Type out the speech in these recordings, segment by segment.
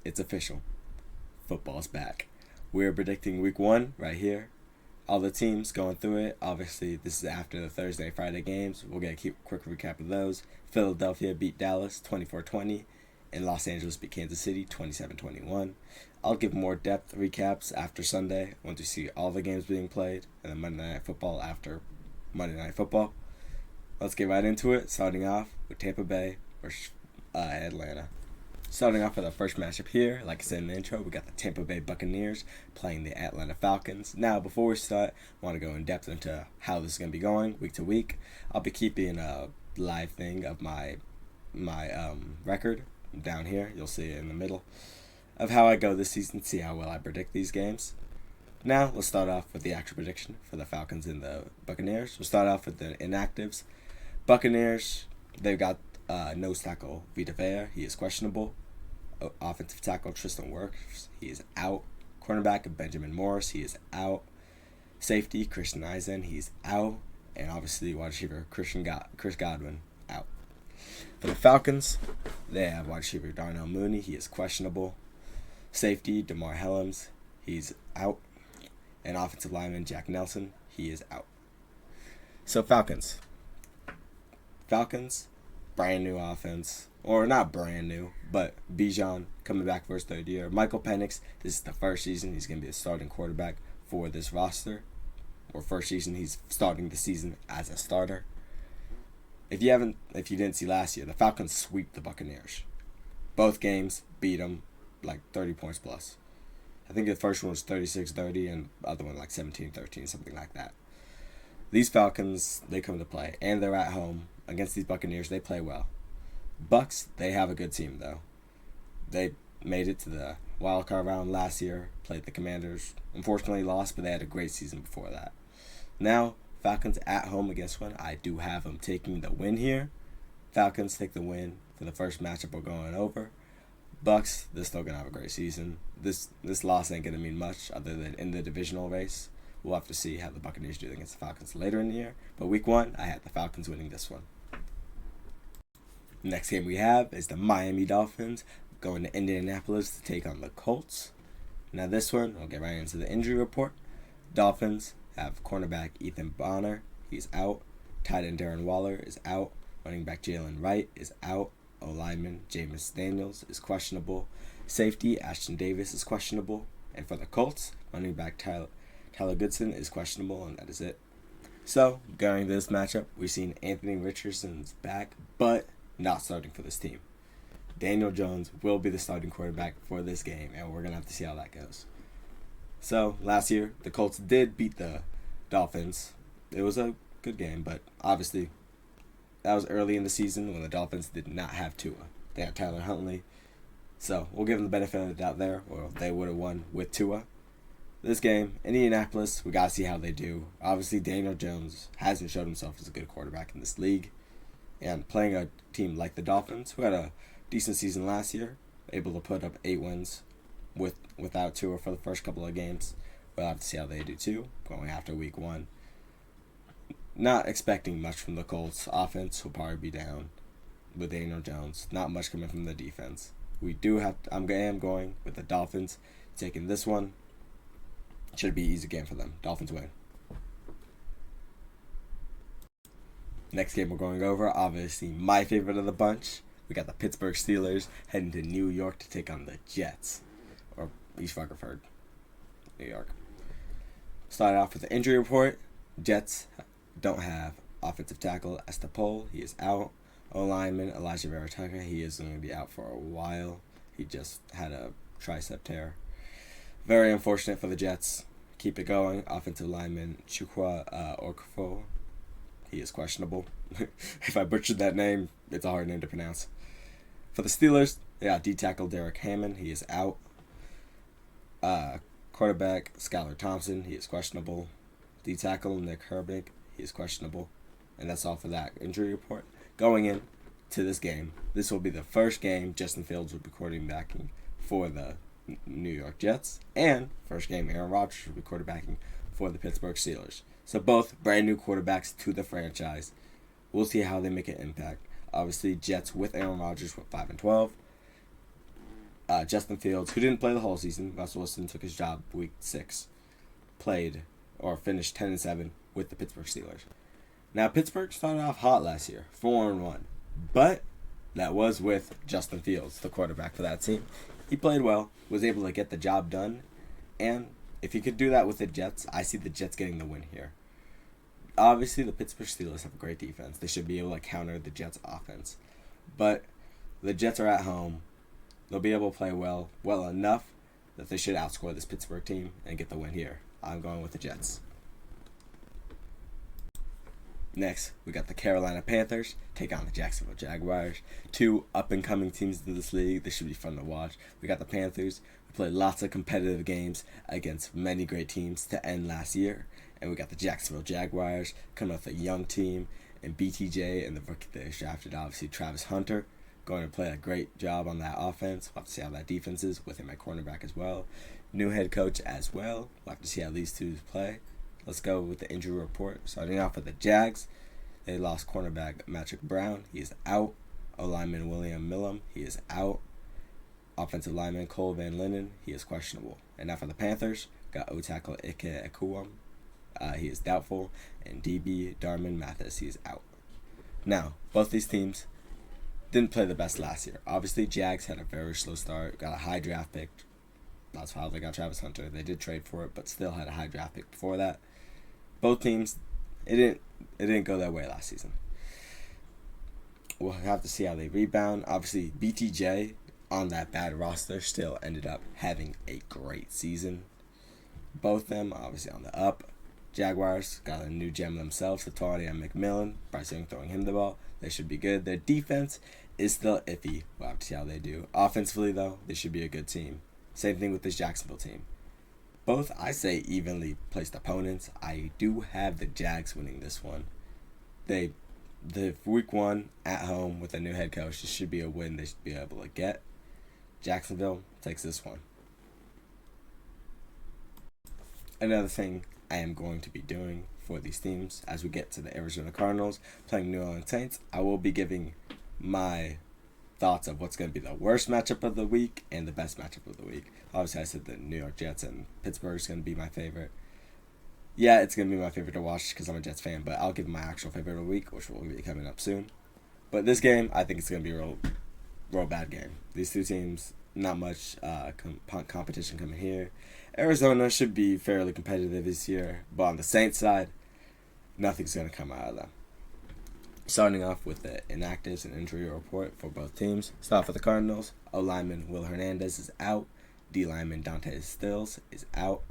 it's official. Football's back. We're predicting week 1 right here. All the teams going through it. Obviously, this is after the Thursday, Friday games. We'll get a quick recap of those. Philadelphia beat Dallas 24-20, and Los Angeles beat Kansas City 27-21. I'll give more depth recaps after Sunday once we see all the games being played, and then Monday Night Football after Monday Night Football. Let's get right into it, starting off with Tampa Bay versus Atlanta. Starting off with our first matchup here, like I said in the intro, we got the Tampa Bay Buccaneers playing the Atlanta Falcons. Now, before we start, I want to go in depth into how this is going to be going week to week. I'll be keeping a live thing of my record down here. You'll see it in the middle of how I go this season, see how well I predict these games. Now, let's start off with the actual prediction for the Falcons and the Buccaneers. We'll start off with the inactives. Buccaneers, they've got nose tackle Vita Vea. He is questionable. Offensive tackle Tristan Wirfs, he is out. Cornerback Benjamin Morris, he is out. Safety Christian Eisen, he's out. And obviously wide receiver Chris Godwin, out. For the Falcons, they have wide receiver Darnell Mooney, he is questionable. Safety Damar Helms, he's out. And offensive lineman Jack Nelson, he is out. So Falcons, brand new offense. Or not brand new, but Bijan coming back for his third year. Michael Penix, this is the first season he's going to be a starting quarterback for this roster. Or first season he's starting the season as a starter. If you didn't see last year, the Falcons sweep the Buccaneers. Both games beat them like 30 points plus. I think the first one was 36-30 and the other one like 17-13, something like that. These Falcons, they come to play, and they're at home against these Buccaneers. They play well. Bucks, they have a good team, though. They made it to the wild card round last year, played the Commanders. Unfortunately lost, but they had a great season before that. Now, Falcons at home against one. I do have them taking the win here. Falcons take the win for the first matchup we're going over. Bucks, they're still going to have a great season. This loss ain't going to mean much other than in the divisional race. We'll have to see how the Buccaneers do against the Falcons later in the year. But week 1, I had the Falcons winning this one. Next game we have is the Miami Dolphins going to Indianapolis to take on the Colts. Now this one, I'll get right into the injury report. Dolphins have cornerback Ethan Bonner. He's out. Tight end Darren Waller is out. Running back Jalen Wright is out. O-lineman Jameis Daniels is questionable. Safety Ashton Davis is questionable. And for the Colts, running back Tyler Goodson is questionable, and that is it. So, going to this matchup, we've seen Anthony Richardson's back, but not starting for this team. Daniel Jones will be the starting quarterback for this game, and we're going to have to see how that goes. So, last year, the Colts did beat the Dolphins. It was a good game, but obviously, that was early in the season when the Dolphins did not have Tua. They had Tyler Huntley. So, we'll give them the benefit of the doubt there, or they would have won with Tua. This game, Indianapolis, we got to see how they do. Obviously, Daniel Jones hasn't showed himself as a good quarterback in this league. And playing a team like the Dolphins, who had a decent season last year, able to put up 8 wins without Tua for the first couple of games. We'll have to see how they do too, going after week 1. Not expecting much from the Colts. Offense will probably be down with Daniel Jones. Not much coming from the defense. I am going with the Dolphins taking this one. Should be an easy game for them. Dolphins win. Next game we're going over, obviously my favorite of the bunch. We got the Pittsburgh Steelers heading to New York to take on the Jets. Or East Rutherford, New York. Starting off with the injury report. Jets don't have offensive tackle Estepol. He is out. O-lineman Elijah Vera Tucker. He is going to be out for a while. He just had a tricep tear. Very unfortunate for the Jets. Keep it going. Offensive lineman Chukwu Okorafor. He is questionable. If I butchered that name, it's a hard name to pronounce. For the Steelers, they got D-tackle Derek Hammond. He is out. Quarterback Skylar Thompson. He is questionable. D-tackle Nick Herbig. He is questionable. And that's all for that injury report. Going in to this game, this will be the first game Justin Fields will be quarterbacking for the New York Jets. And first game Aaron Rodgers will be quarterbacking for the Pittsburgh Steelers. So both brand new quarterbacks to the franchise. We'll see how they make an impact. Obviously, Jets with Aaron Rodgers went 5-12. Justin Fields, who didn't play the whole season, Russell Wilson took his job week 6, played or finished 10-7 with the Pittsburgh Steelers. Now Pittsburgh started off hot last year, 4-1, but that was with Justin Fields, the quarterback for that team. He played well, was able to get the job done, and if he could do that with the Jets, I see the Jets getting the win here. Obviously, the Pittsburgh Steelers have a great defense. They should be able to counter the Jets' offense. But the Jets are at home. They'll be able to play well enough that they should outscore this Pittsburgh team and get the win here. I'm going with the Jets. Next, we got the Carolina Panthers take on the Jacksonville Jaguars. Two up-and-coming teams in this league. This should be fun to watch. We got the Panthers, who played lots of competitive games against many great teams to end last year. And we got the Jacksonville Jaguars coming off a young team. And BTJ and the rookie they drafted, obviously Travis Hunter, going to play a great job on that offense. We'll have to see how that defense is with him at cornerback as well. New head coach as well. We'll have to see how these two play. Let's go with the injury report. Starting off with the Jags. They lost cornerback Patrick Brown. He is out. O-lineman William Millam. He is out. Offensive lineman Cole Van Linden. He is questionable. And now for the Panthers, got O-tackle Ike Ekuwam. He is doubtful. And DB Darman Mathis. He is out. Now, both these teams didn't play the best last year. Obviously, Jags had a very slow start. Got a high draft pick. That's how they got Travis Hunter. They did trade for it, but still had a high draft pick before that. Both teams, it didn't go their way last season. We'll have to see how they rebound. Obviously, BTJ on that bad roster still ended up having a great season. Both them obviously on the up. Jaguars got a new gem themselves, Latalia McMillan. Bryce Young throwing him the ball. They should be good. Their defense is still iffy. We'll have to see how they do. Offensively, though, they should be a good team. Same thing with this Jacksonville team. Both, I say, evenly placed opponents. I do have the Jags winning this one. The week 1 at home with a new head coach, this should be a win they should be able to get. Jacksonville takes this one. Another thing I am going to be doing for these teams as we get to the Arizona Cardinals playing New Orleans Saints, I will be giving my thoughts of what's going to be the worst matchup of the week and the best matchup of the week. Obviously, I said the New York Jets and Pittsburgh is going to be my favorite. Yeah, it's going to be my favorite to watch because I'm a Jets fan, but I'll give my actual favorite of the week, which will be coming up soon. But this game, I think it's going to be a real bad game. These two teams, not much competition coming here. Arizona should be fairly competitive this year, but on the Saints side, nothing's going to come out of them. Starting off with the inactives and injury report for both teams. Start off with the Cardinals. O-lineman Will Hernandez is out. D-lineman Dante Stills is out.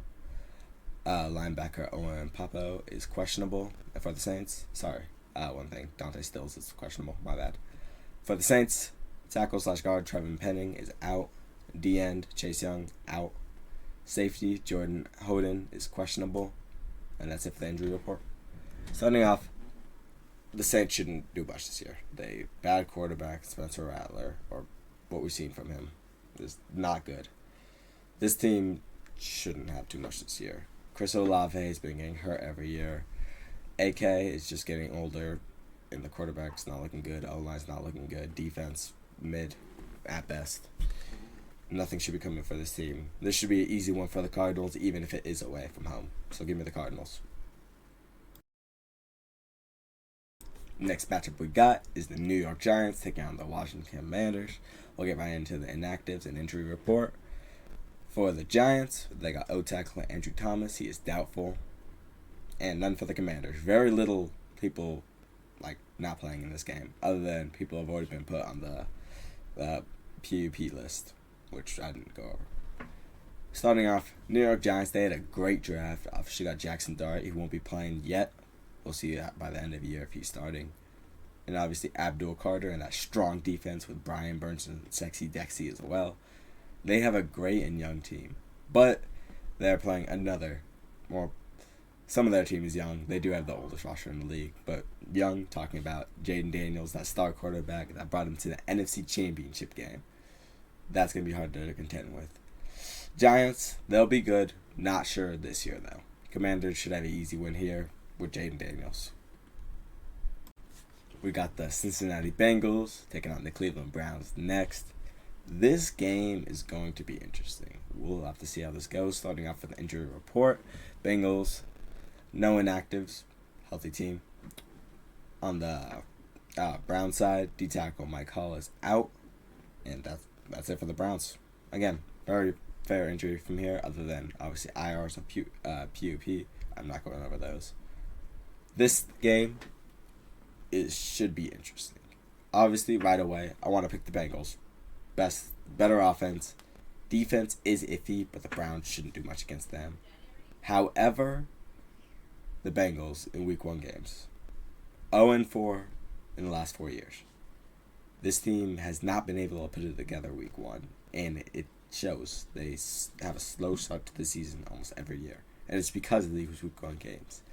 Linebacker Owen Papo is questionable for the Saints. One thing. Dante Stills is questionable. My bad. For the Saints, tackle/guard Trevin Penning is out. D-end Chase Young out. Safety Jordan Hoden is questionable. And that's it for the injury report. Starting off, the Saints shouldn't do much this year. They bad quarterback Spencer Rattler, or what we've seen from him, is not good. This team shouldn't have too much this year. Chris Olave has been getting hurt every year. AK is just getting older, and the quarterback's not looking good. O-line's not looking good. Defense, mid, at best. Nothing should be coming for this team. This should be an easy one for the Cardinals, even if it is away from home. So give me the Cardinals. Next matchup we got is the New York Giants taking on the Washington Commanders. We'll get right into the inactives and injury report. For the Giants, they got O-tackle Andrew Thomas. He is doubtful. And none for the Commanders. Very little people not playing in this game, other than people have already been put on the PUP list, which I didn't go over. Starting off, New York Giants, they had a great draft. Obviously got Jackson Dart. He won't be playing yet. We'll see by the end of the year if he's starting. And obviously Abdul Carter and that strong defense with Brian Burns and Sexy Dexy as well. They have a great and young team. But they're playing some of their team is young. They do have the oldest roster in the league. But young, talking about Jaden Daniels, that star quarterback that brought him to the NFC Championship game. That's going to be hard to contend with. Giants, they'll be good. Not sure this year, though. Commanders should have an easy win here with Jaden Daniels. We got the Cincinnati Bengals taking on the Cleveland Browns next. This game is going to be interesting. We'll have to see how this goes. Starting off with the injury report, Bengals, no inactives, healthy team. On the Brown side, D tackle Mike Hall is out, and that's it for the Browns. Again, very fair injury from here, other than obviously IRs and PUP. I'm not going over those. This game should be interesting. Obviously, right away, I want to pick the Bengals. Better offense. Defense is iffy, but the Browns shouldn't do much against them. However, the Bengals in Week 1 games, 0-4 in the last 4 years. This team has not been able to put it together Week 1, and it shows. They have a slow start to the season almost every year, and it's because of these Week 1 games.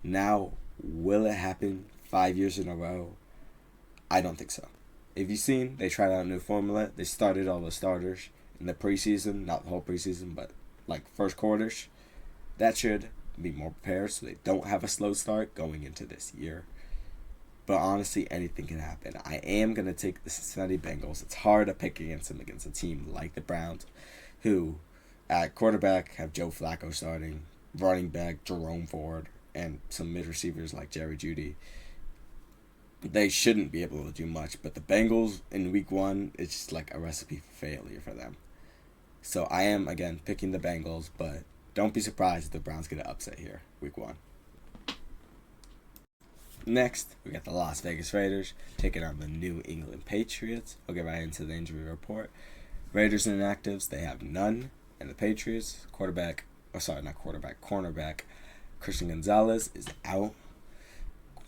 Now, will it happen 5 years in a row? I don't think so. If you've seen, they tried out a new formula. They started all the starters in the preseason, not the whole preseason, but like first quarters. That should be more prepared so they don't have a slow start going into this year. But honestly, anything can happen. I am going to take the Cincinnati Bengals. It's hard to pick against them against a team like the Browns, who at quarterback have Joe Flacco starting, running back Jerome Ford, and some mid receivers like Jerry Jeudy. They shouldn't be able to do much, but the Bengals in Week 1, it's just like a recipe for failure for them. So I am, again, picking the Bengals, but don't be surprised if the Browns get an upset here, Week 1. Next, we got the Las Vegas Raiders taking on the New England Patriots. We'll get right into the injury report. Raiders inactives, they have none. And the Patriots, cornerback Christian Gonzalez is out.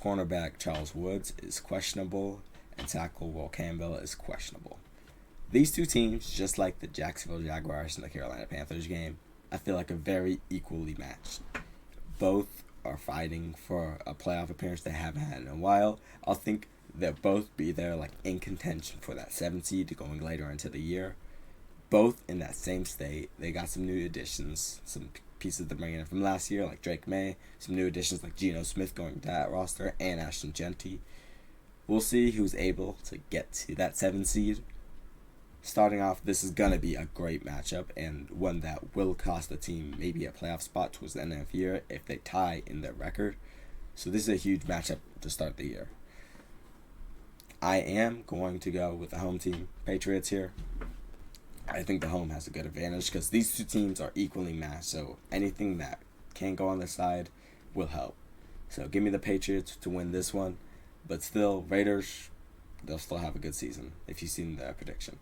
Cornerback Charles Woods is questionable, and tackle Will Campbell is questionable. These two teams, just like the Jacksonville Jaguars and the Carolina Panthers game, I feel like are very equally matched. Both are fighting for a playoff appearance they haven't had in a while. I'll think they'll both be there like in contention for that 7th seed going later into the year. Both in that same state. They got some new additions, some pieces they're bringing in from last year, like Drake May, some new additions like Geno Smith going to that roster, and Ashton Genty. We'll see who's able to get to that 7 seed. Starting off, this is going to be a great matchup, and one that will cost the team maybe a playoff spot towards the end of the year if they tie in their record. So this is a huge matchup to start the year. I am going to go with the home team, Patriots here. I think the home has a good advantage because these two teams are equally matched, so anything that can go on their side will help. So give me the Patriots to win this one, but still, Raiders, they'll still have a good season if you've seen the prediction.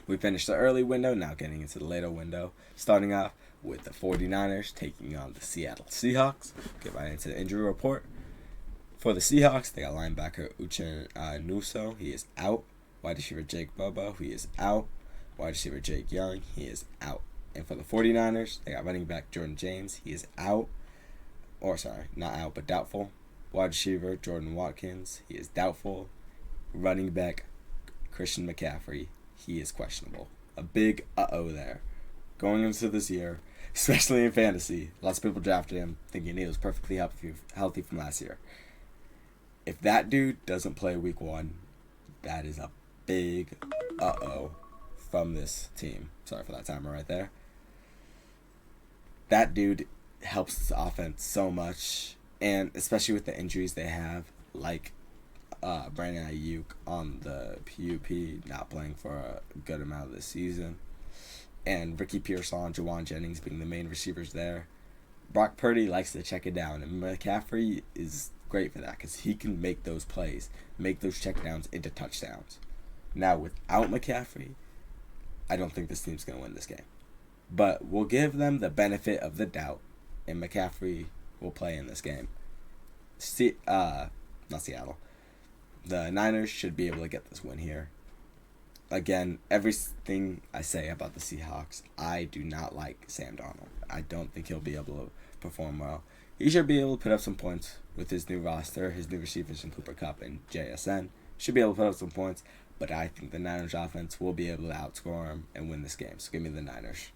We finished the early window, now getting into the later window. Starting off with the 49ers taking on the Seattle Seahawks. Get right into the injury report. For the Seahawks, they got linebacker Uchenna Nwosu. He is out. Wide receiver Jake Bobo, he is out. Wide receiver Jake Young, he is out. And for the 49ers, they got running back Jordan James, he is out. Not out, but doubtful. Wide receiver Jordan Watkins, he is doubtful. Running back Christian McCaffrey, he is questionable. A big uh-oh there. Going into this year, especially in fantasy, lots of people drafted him thinking he was perfectly healthy from last year. If that dude doesn't play Week 1, that is a big uh-oh from this team. Sorry for that timer right there. That dude helps the offense so much, and especially with the injuries they have, like Brandon Ayuk on the PUP not playing for a good amount of the season, and Ricky Pearsall and Jawan Jennings being the main receivers there. Brock Purdy likes to check it down, and McCaffrey is great for that because he can make those plays, make those checkdowns into touchdowns. Now, without McCaffrey, I don't think this team's going to win this game. But we'll give them the benefit of the doubt, and McCaffrey will play in this game. Not Seattle. The Niners should be able to get this win here. Again, everything I say about the Seahawks, I do not like Sam Darnold. I don't think he'll be able to perform well. He should be able to put up some points with his new roster, his new receivers in Cooper Kupp and JSN. Should be able to put up some points, but I think the Niners offense will be able to outscore him and win this game. So give me the Niners.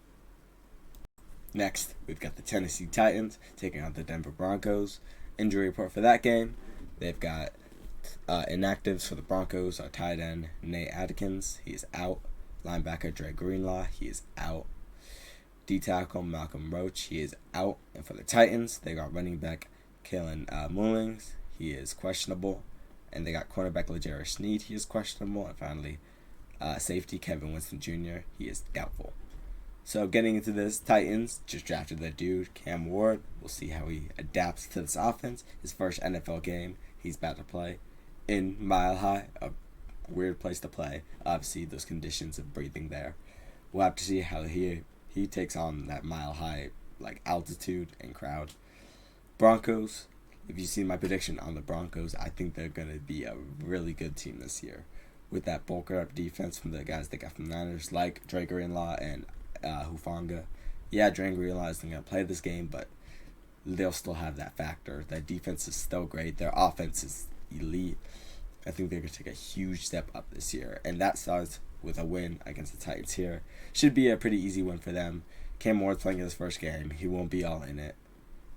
Next, we've got the Tennessee Titans taking on the Denver Broncos. Injury report for that game, they've got Inactives for the Broncos are tight end Nate Adkins. He is out. Linebacker Dre Greenlaw. He is out. D tackle Malcolm Roach. He is out. And for the Titans, they got running back Kalen Mullings. He is questionable. And they got cornerback L'Jarius Sneed. He is questionable. And finally, safety Kevin Winston Jr. He is doubtful. So getting into this, Titans just drafted their dude, Cam Ward. We'll see how he adapts to this offense. His first NFL game he's about to play in Mile High, a weird place to play. Obviously, those conditions of breathing there. We'll have to see how he takes on that Mile High like altitude and crowd. Broncos, if you've seen my prediction on the Broncos, I think they're going to be a really good team this year. With that bulker up defense from the guys they got from the Niners, like Dre Greenlaw and Hufanga. Yeah, Dre Greenlaw isn't going to play this game, but they'll still have that factor. That defense is still great. Their offense is elite. I think they're going to take a huge step up this year. And that starts with a win against the Titans here. Should be a pretty easy win for them. Cam Ward's playing his first game. He won't be all in it.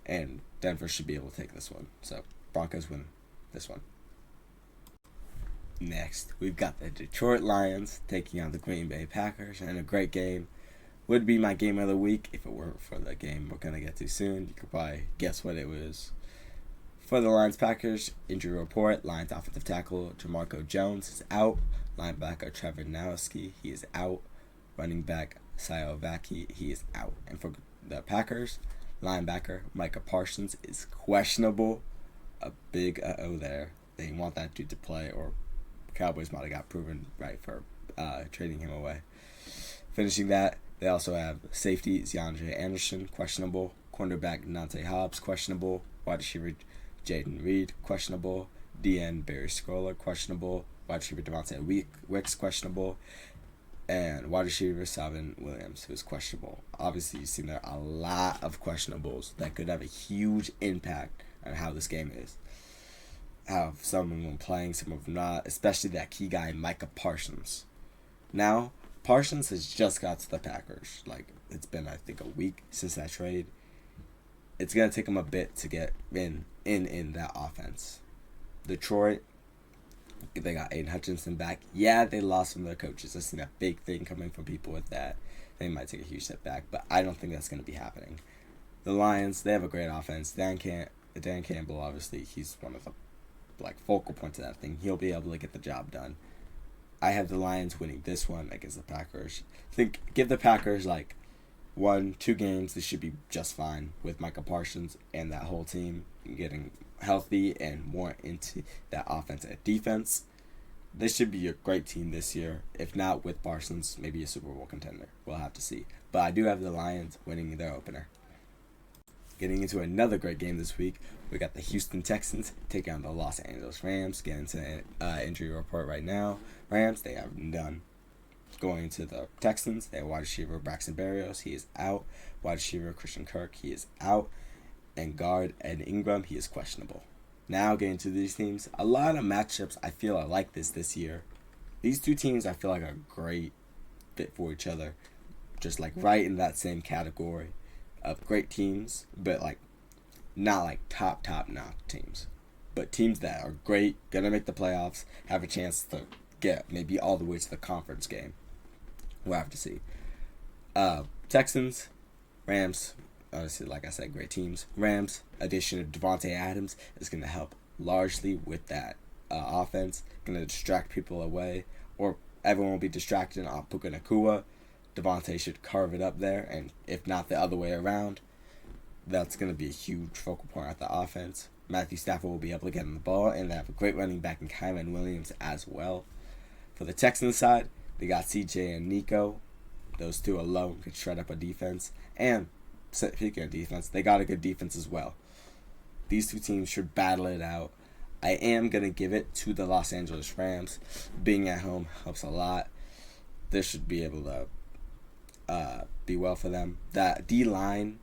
And Denver should be able to take this one. So, Broncos win this one. Next, we've got the Detroit Lions taking on the Green Bay Packers. And a great game. Would be my game of the week if it weren't for the game we're going to get to soon. You could probably guess what it was. For the Lions-Packers, injury report, Lions offensive tackle Jamarco Jones is out. Linebacker Trevor Nowski, he is out. Running back Sayo Vaki, he is out. And for the Packers, linebacker Micah Parsons is questionable. A big uh-oh there. They want that dude to play, or Cowboys might have got proven right for trading him away. Finishing that, they also have safety Ziandre Anderson, questionable. Cornerback Nante Hobbs, questionable. Wide receiver Jaden Reed, questionable. DN Barry Scroller, questionable. Wide receiver Devontae Wicks, questionable. And wide receiver Savin Williams, who's questionable. Obviously, you've seen there a lot of questionables that could have a huge impact on how this game is. How some of them playing, some of them not, especially that key guy, Micah Parsons. Now, Parsons has just got to the Packers. Like, it's been, I think, a week since that trade. It's going to take him a bit to get in that offense. Detroit, they got Aiden Hutchinson back. Yeah, they lost some of their coaches. I've seen a big thing coming from people with that. They might take a huge step back, but I don't think that's going to be happening. The Lions, they have a great offense. Dan Campbell, obviously, he's one of the focal points of that thing. He'll be able to get the job done. I have the Lions winning this one against the Packers. Give the Packers 1-2 games. They should be just fine with Micah Parsons and that whole team getting healthy and more into that offense and defense. This should be a great team this year. If not with Parsons, maybe a Super Bowl contender. We'll have to see. But I do have the Lions winning their opener. Getting into another great game this week, we got the Houston Texans taking on the Los Angeles Rams. Getting to the injury report right now. Rams, they are done. Going to the Texans, they have wide receiver Braxton Berrios. He is out. Wide receiver Christian Kirk. He is out. And guard Ed Ingram. He is questionable. Now getting to these teams, a lot of matchups I feel are like this year. These two teams I feel like are a great fit for each other. Just right in that same category of great teams, but not top notch teams, but teams that are great, gonna make the playoffs, have a chance to get maybe all the way to the conference game. We'll have to see. Texans, Rams, obviously, like I said, great teams. Rams, addition of Devontae Adams is gonna help largely with that offense, gonna distract people away, or everyone will be distracted on Puka Nacua. Devontae should carve it up there, and if not the other way around, that's going to be a huge focal point at the offense. Matthew Stafford will be able to get on the ball, and they have a great running back in Kyren Williams as well. For the Texans side, they got CJ and Nico. Those two alone could shred up a defense. And speaking of defense, they got a good defense as well. These two teams should battle it out. I am going to give it to the Los Angeles Rams. Being at home helps a lot. They should be able to be well for them. That O-line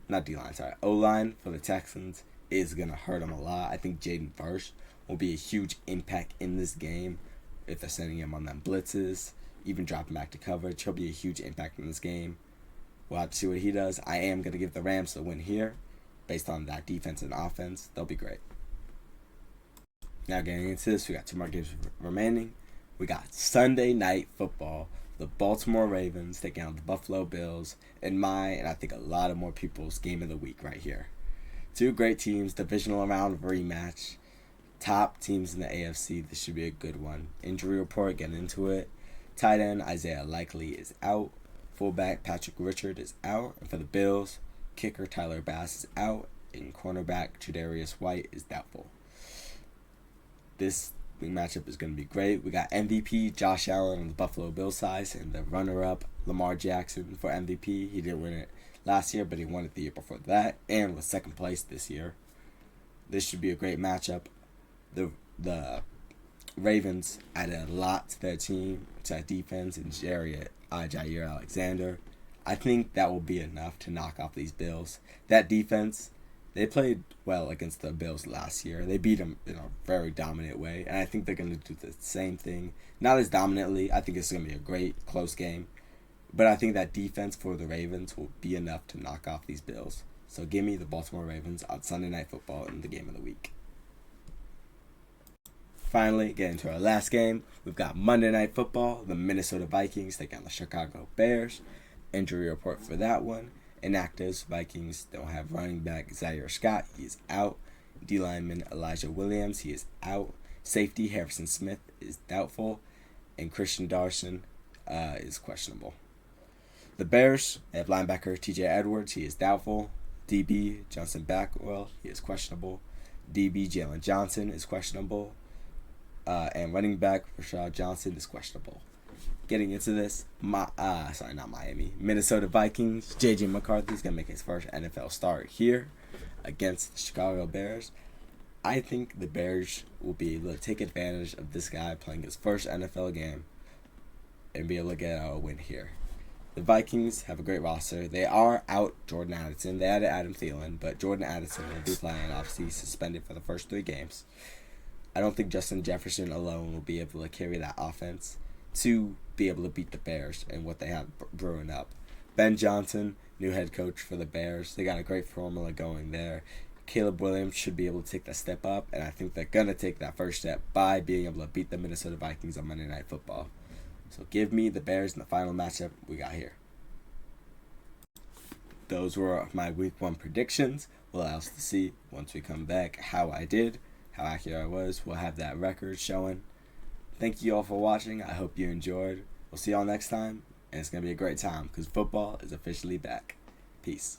for the Texans is going to hurt them a lot. I think Jaden Verse will be a huge impact in this game if they're sending him on them blitzes, even dropping back to coverage. He'll be a huge impact in this game. We'll have to see what he does. I am going to give the Rams the win here based on that defense and offense. They'll be great. Now getting into this, we got 2 more games remaining. We got Sunday Night Football. The Baltimore Ravens taking on the Buffalo Bills. And I think a lot of more people's game of the week right here. 2 great teams, divisional round rematch. Top teams in the AFC. This should be a good one. Injury report, getting into it. Tight end Isaiah Likely is out. Fullback Patrick Richard is out. And for the Bills, kicker Tyler Bass is out. And cornerback Tre'Davious White is doubtful. This matchup is going to be great. We got MVP Josh Allen on the Buffalo Bills side and the runner-up Lamar Jackson for MVP. He didn't win it last year, but he won it the year before that and was second place this year. This should be a great matchup. The Ravens added a lot to their team, to their defense, and Jair Alexander. I think that will be enough to knock off these Bills. That defense, they played well against the Bills last year. They beat them in a very dominant way, and I think they're going to do the same thing. Not as dominantly. I think it's going to be a great, close game. But I think that defense for the Ravens will be enough to knock off these Bills. So give me the Baltimore Ravens on Sunday Night Football in the game of the week. Finally, getting to our last game, we've got Monday Night Football. The Minnesota Vikings take on the Chicago Bears. Injury report for that one. Inactives, Vikings don't have running back Zaire Scott. He is out. D-lineman Elijah Williams, he is out. Safety Harrison Smith is doubtful. And Christian Darson is questionable. The Bears have linebacker TJ Edwards. He is doubtful. DB Johnson Backwell, he is questionable. DB Jalen Johnson is questionable. And running back Rashad Johnson is questionable. Getting into this, Minnesota Vikings. J.J. McCarthy is going to make his first NFL start here against the Chicago Bears. I think the Bears will be able to take advantage of this guy playing his first NFL game and be able to get a win here. The Vikings have a great roster. They are out Jordan Addison. They added Adam Thielen, but Jordan Addison will be playing. Obviously, he's suspended for the first 3 games. I don't think Justin Jefferson alone will be able to carry that offense to be able to beat the Bears and what they have brewing up. Ben Johnson, new head coach for the Bears. They got a great formula going there. Caleb Williams should be able to take that step up, and I think they're going to take that first step by being able to beat the Minnesota Vikings on Monday Night Football. So give me the Bears in the final matchup we got here. Those were my Week 1 predictions. We'll allow us to see once we come back how I did, how accurate I was. We'll have that record showing. Thank you all for watching. I hope you enjoyed. We'll see y'all next time, and it's going to be a great time because football is officially back. Peace.